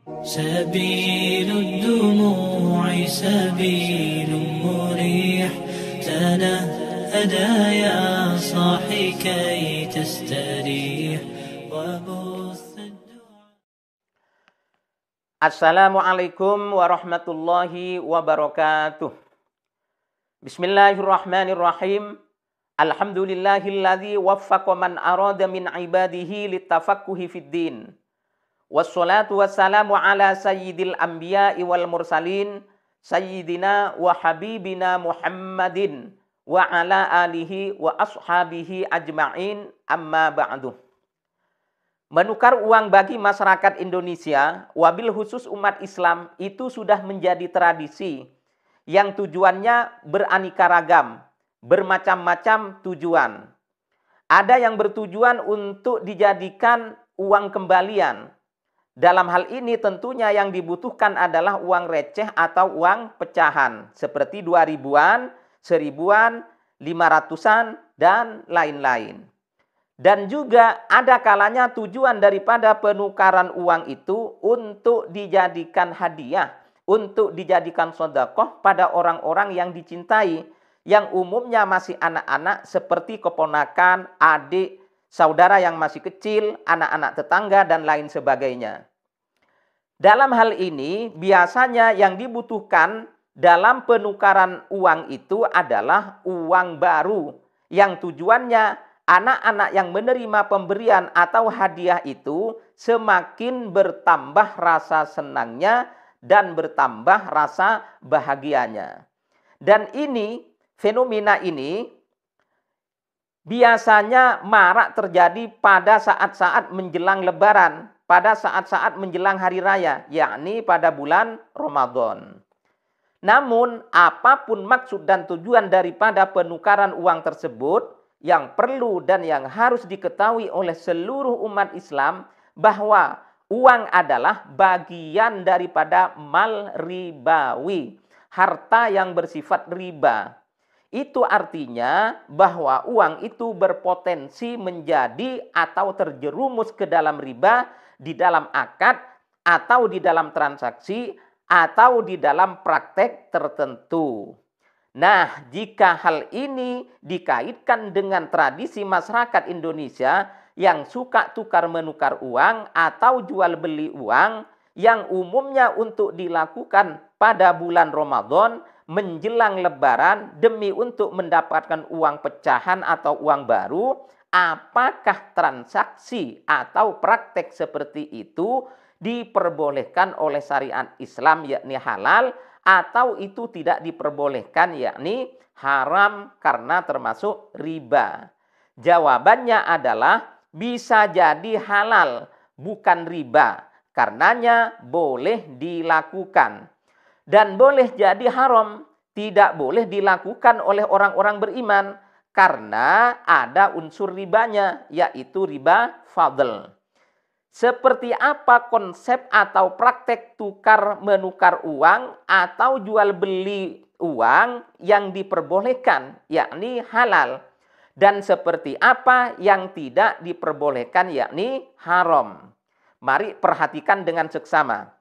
سبيل الدموع سبيل مريح تنهدى يا صاحي كي تستريح وبث الدعاء. Assalamualaikum warahmatullahi wabarakatuh. Bismillahirrahmanirrahim. Alhamdulillahilladzi waffaqa man arada min ibadihi litafaqquhi fid din. Wassalatu wassalamu ala sayyidil anbiya'i wal mursalin sayyidina wa habibina Muhammadin wa ala alihi wa ashabihi ajma'in, amma ba'du. Menukar uang bagi masyarakat Indonesia, wabil khusus umat Islam, itu sudah menjadi tradisi yang tujuannya beraneka ragam, bermacam-macam tujuan. Ada yang bertujuan untuk dijadikan uang kembalian. Dalam hal ini tentunya yang dibutuhkan adalah uang receh atau uang pecahan. Seperti 2000-an, 1000-an, 500-an, dan lain-lain. Dan juga ada kalanya tujuan daripada penukaran uang itu untuk dijadikan hadiah, untuk dijadikan sedekah pada orang-orang yang dicintai, yang umumnya masih anak-anak seperti keponakan, adik, saudara yang masih kecil, anak-anak tetangga, dan lain sebagainya. Dalam hal ini, biasanya yang dibutuhkan dalam penukaran uang itu adalah uang baru, yang tujuannya anak-anak yang menerima pemberian atau hadiah itu semakin bertambah rasa senangnya dan bertambah rasa bahagianya. Dan ini, fenomena ini biasanya marak terjadi pada saat-saat menjelang Lebaran, pada saat-saat menjelang hari raya, yakni pada bulan Ramadan. Namun, apapun maksud dan tujuan daripada penukaran uang tersebut, yang perlu dan yang harus diketahui oleh seluruh umat Islam bahwa uang adalah bagian daripada mal ribawi, harta yang bersifat riba. Itu artinya bahwa uang itu berpotensi menjadi atau terjerumus ke dalam riba di dalam akad atau di dalam transaksi atau di dalam praktek tertentu. Nah, jika hal ini dikaitkan dengan tradisi masyarakat Indonesia yang suka tukar-menukar uang atau jual beli uang yang umumnya untuk dilakukan pada bulan Ramadan menjelang Lebaran demi untuk mendapatkan uang pecahan atau uang baru, apakah transaksi atau praktek seperti itu diperbolehkan oleh syariat Islam yakni halal, atau itu tidak diperbolehkan yakni haram karena termasuk riba? Jawabannya adalah bisa jadi halal, bukan riba. Karenanya boleh dilakukan. Dan boleh jadi haram, tidak boleh dilakukan oleh orang-orang beriman karena ada unsur ribanya, yaitu riba fadl. Seperti apa konsep atau praktek tukar-menukar uang atau jual beli uang yang diperbolehkan, yakni halal. Dan seperti apa yang tidak diperbolehkan, yakni haram. Mari perhatikan dengan seksama.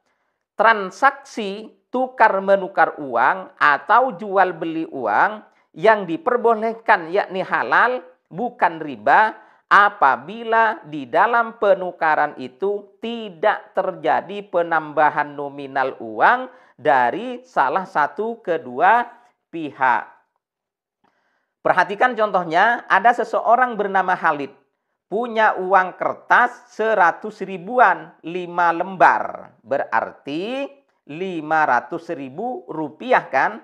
Transaksi tukar-menukar uang atau jual beli uang yang diperbolehkan yakni halal, bukan riba, apabila di dalam penukaran itu tidak terjadi penambahan nominal uang dari salah satu kedua pihak. Perhatikan contohnya, ada seseorang bernama Khalid, punya uang kertas 100 ribuan, 5 lembar, berarti 500.000 rupiah kan?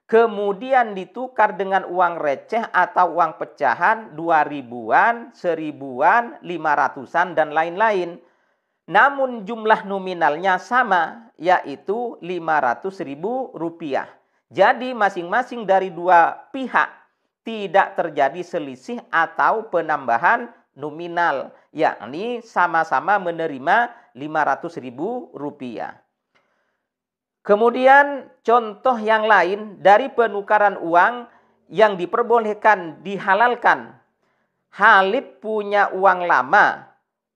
Kemudian ditukar dengan uang receh atau uang pecahan 2000-an, 1000-an, 500-an, dan lain-lain. Namun jumlah nominalnya sama, yaitu 500.000 rupiah. Jadi masing-masing dari dua pihak tidak terjadi selisih atau penambahan nominal, yakni sama-sama menerima 500.000 rupiah. Kemudian contoh yang lain dari penukaran uang yang diperbolehkan, dihalalkan. Khalid punya uang lama,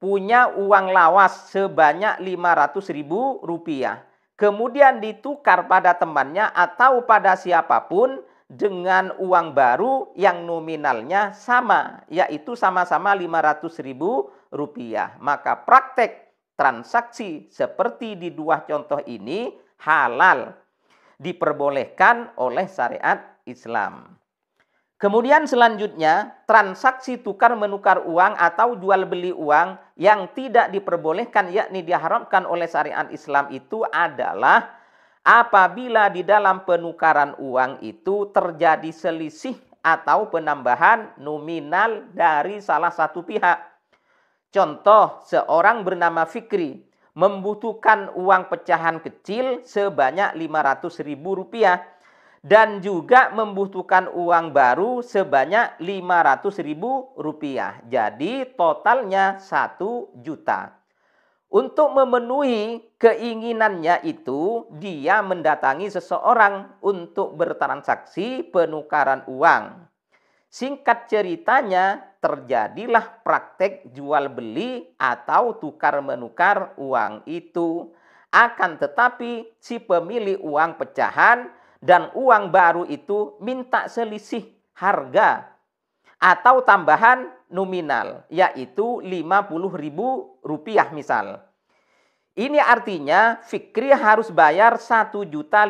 punya uang lawas sebanyak 500.000 rupiah. Kemudian ditukar pada temannya atau pada siapapun dengan uang baru yang nominalnya sama, yaitu sama-sama 500.000 rupiah. Maka praktek transaksi seperti di dua contoh ini halal, diperbolehkan oleh syariat Islam. Kemudian selanjutnya, transaksi tukar menukar uang atau jual beli uang yang tidak diperbolehkan yakni diharamkan oleh syariat Islam itu adalah apabila di dalam penukaran uang itu terjadi selisih atau penambahan nominal dari salah satu pihak. Contoh, seorang bernama Fikri membutuhkan uang pecahan kecil sebanyak 500.000 rupiah. Dan juga membutuhkan uang baru sebanyak 500.000 rupiah. Jadi totalnya 1 juta. Untuk memenuhi keinginannya itu, dia mendatangi seseorang untuk bertransaksi penukaran uang. Singkat ceritanya, terjadilah praktek jual beli atau tukar menukar uang itu. Akan tetapi si pemilik uang pecahan dan uang baru itu minta selisih harga atau tambahan nominal, yaitu 50.000 rupiah misal. Ini artinya Fikri harus bayar 1.050.000.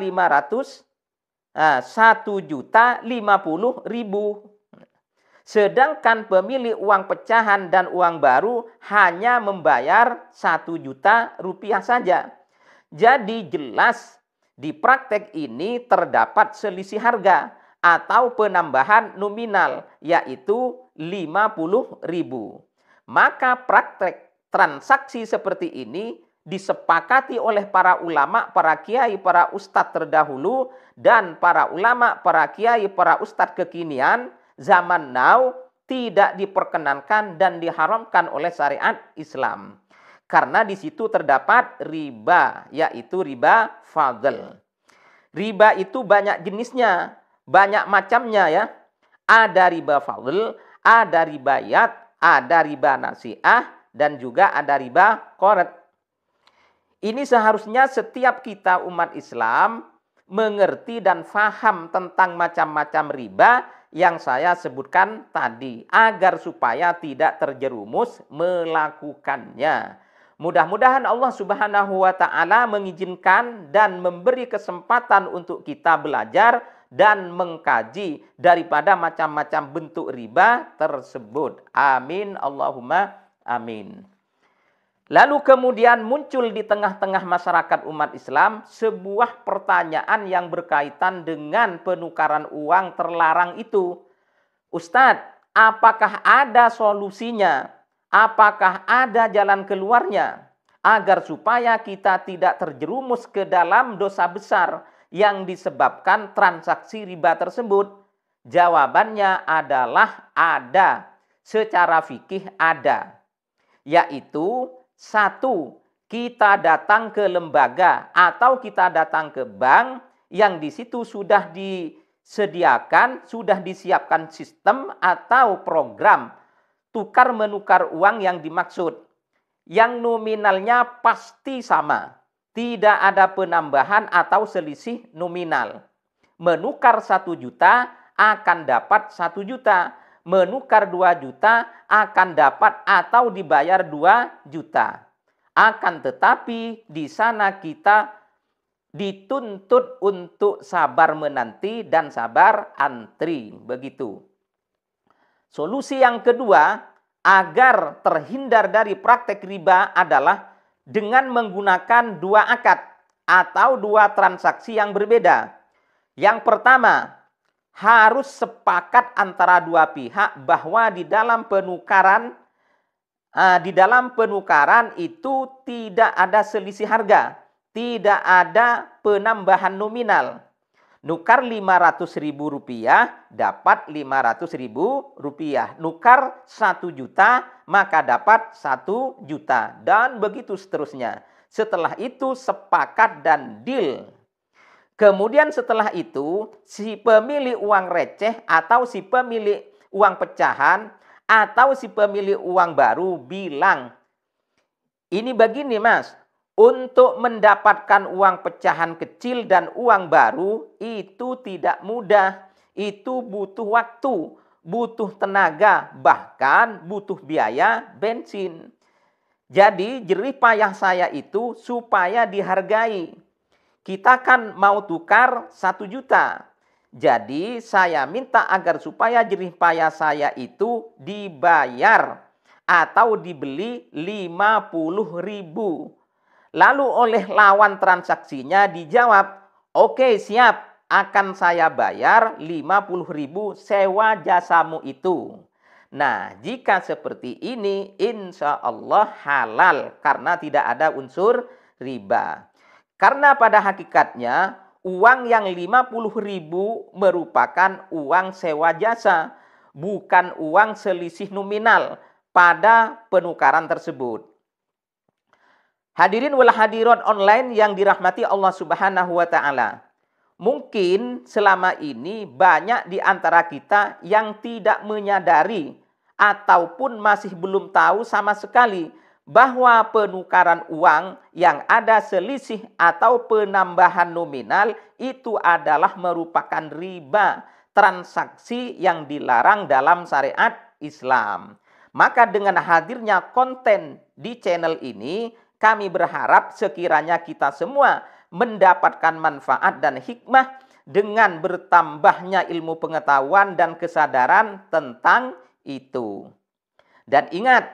Sedangkan pemilik uang pecahan dan uang baru hanya membayar 1 juta rupiah saja. Jadi jelas di praktek ini terdapat selisih harga atau penambahan nominal, yaitu 50.000. Maka praktek transaksi seperti ini disepakati oleh para ulama, para kiai, para ustadz terdahulu, dan para ulama, para kiai, para ustadz kekinian zaman now tidak diperkenankan dan diharamkan oleh syariat Islam. Karena di situ terdapat riba, yaitu riba fadl. Riba itu banyak jenisnya, banyak macamnya ya. Ada riba fadl, ada riba yad, ada riba nasi'ah, dan juga ada riba qarat. Ini seharusnya setiap kita umat Islam mengerti dan faham tentang macam-macam riba yang saya sebutkan tadi, agar supaya tidak terjerumus melakukannya. Mudah-mudahan Allah Subhanahu wa Ta'ala mengizinkan dan memberi kesempatan untuk kita belajar dan mengkaji daripada macam-macam bentuk riba tersebut. Amin, Allahumma amin. Lalu kemudian muncul di tengah-tengah masyarakat umat Islam sebuah pertanyaan yang berkaitan dengan penukaran uang terlarang itu. Ustadz, apakah ada solusinya? Apakah ada jalan keluarnya agar supaya kita tidak terjerumus ke dalam dosa besar yang disebabkan transaksi riba tersebut? Jawabannya adalah ada, secara fikih ada. Yaitu 1, kita datang ke lembaga atau kita datang ke bank yang di situ sudah disediakan, sudah disiapkan sistem atau program tukar menukar uang yang dimaksud, yang nominalnya pasti sama, tidak ada penambahan atau selisih nominal. Menukar 1 juta akan dapat 1 juta, menukar 2 juta akan dapat atau dibayar 2 juta. Akan tetapi di sana kita dituntut untuk sabar menanti dan sabar antri, begitu. Solusi yang kedua agar terhindar dari praktek riba adalah dengan menggunakan 2 akad atau 2 transaksi yang berbeda. Yang pertama, harus sepakat antara 2 pihak bahwa di dalam penukaran itu tidak ada selisih harga, tidak ada penambahan nominal. Nukar 500.000 rupiah dapat 500.000 rupiah. Nukar 1 juta maka dapat 1 juta. Dan begitu seterusnya. Setelah itu sepakat dan deal. Kemudian setelah itu si pemilik uang receh atau si pemilik uang pecahan atau si pemilik uang baru bilang, Ini begini Mas, untuk mendapatkan uang pecahan kecil dan uang baru itu tidak mudah. Itu butuh waktu, butuh tenaga, bahkan butuh biaya bensin. Jadi jerih payah saya itu supaya dihargai. Kita kan mau tukar 1 juta. Jadi saya minta agar supaya jerih payah saya itu dibayar atau dibeli 50.000. Lalu oleh lawan transaksinya dijawab, oke siap, akan saya bayar 50.000 sewa jasamu itu. Nah, jika seperti ini insya Allah halal karena tidak ada unsur riba. Karena pada hakikatnya uang yang 50.000 merupakan uang sewa jasa, bukan uang selisih nominal pada penukaran tersebut. Hadirin wal hadirat online yang dirahmati Allah Subhanahu wa taala. Mungkin selama ini banyak di antara kita yang tidak menyadari ataupun masih belum tahu sama sekali bahwa penukaran uang yang ada selisih atau penambahan nominal itu adalah merupakan riba, transaksi yang dilarang dalam syariat Islam. Maka dengan hadirnya konten di channel ini, kami berharap sekiranya kita semua mendapatkan manfaat dan hikmah dengan bertambahnya ilmu pengetahuan dan kesadaran tentang itu. Dan ingat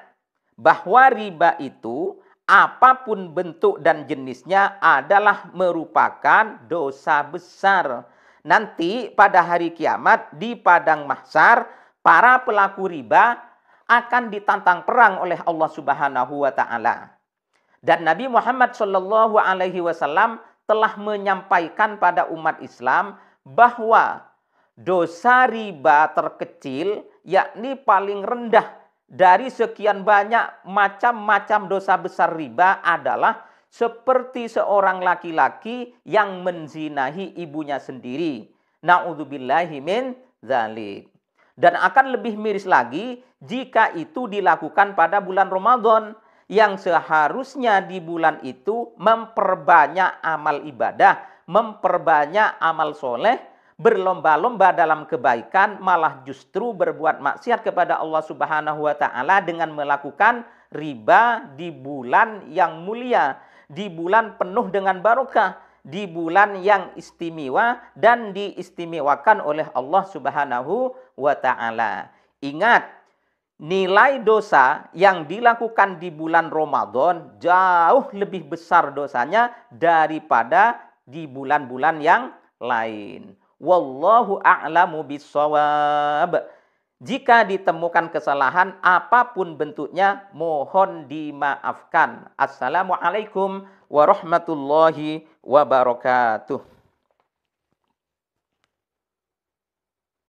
bahwa riba itu apapun bentuk dan jenisnya adalah merupakan dosa besar. Nanti pada hari kiamat di padang mahsyar para pelaku riba akan ditantang perang oleh Allah Subhanahu wa taala. Dan Nabi Muhammad SAW telah menyampaikan pada umat Islam bahwa dosa riba terkecil, yakni paling rendah dari sekian banyak macam-macam dosa besar riba adalah seperti seorang laki-laki yang menzinahi ibunya sendiri. Na'udzubillahi min dzalik. Dan akan lebih miris lagi jika itu dilakukan pada bulan Ramadan, yang seharusnya di bulan itu memperbanyak amal ibadah, memperbanyak amal soleh, berlomba-lomba dalam kebaikan, malah justru berbuat maksiat kepada Allah Subhanahu wa taala dengan melakukan riba di bulan yang mulia, di bulan penuh dengan barokah, di bulan yang istimewa dan diistimewakan oleh Allah Subhanahu wa taala. Ingat, nilai dosa yang dilakukan di bulan Ramadan jauh lebih besar dosanya daripada di bulan-bulan yang lain. Wallahu a'lamu bissawab. Jika ditemukan kesalahan apapun bentuknya, mohon dimaafkan. Assalamualaikum warahmatullahi wabarakatuh.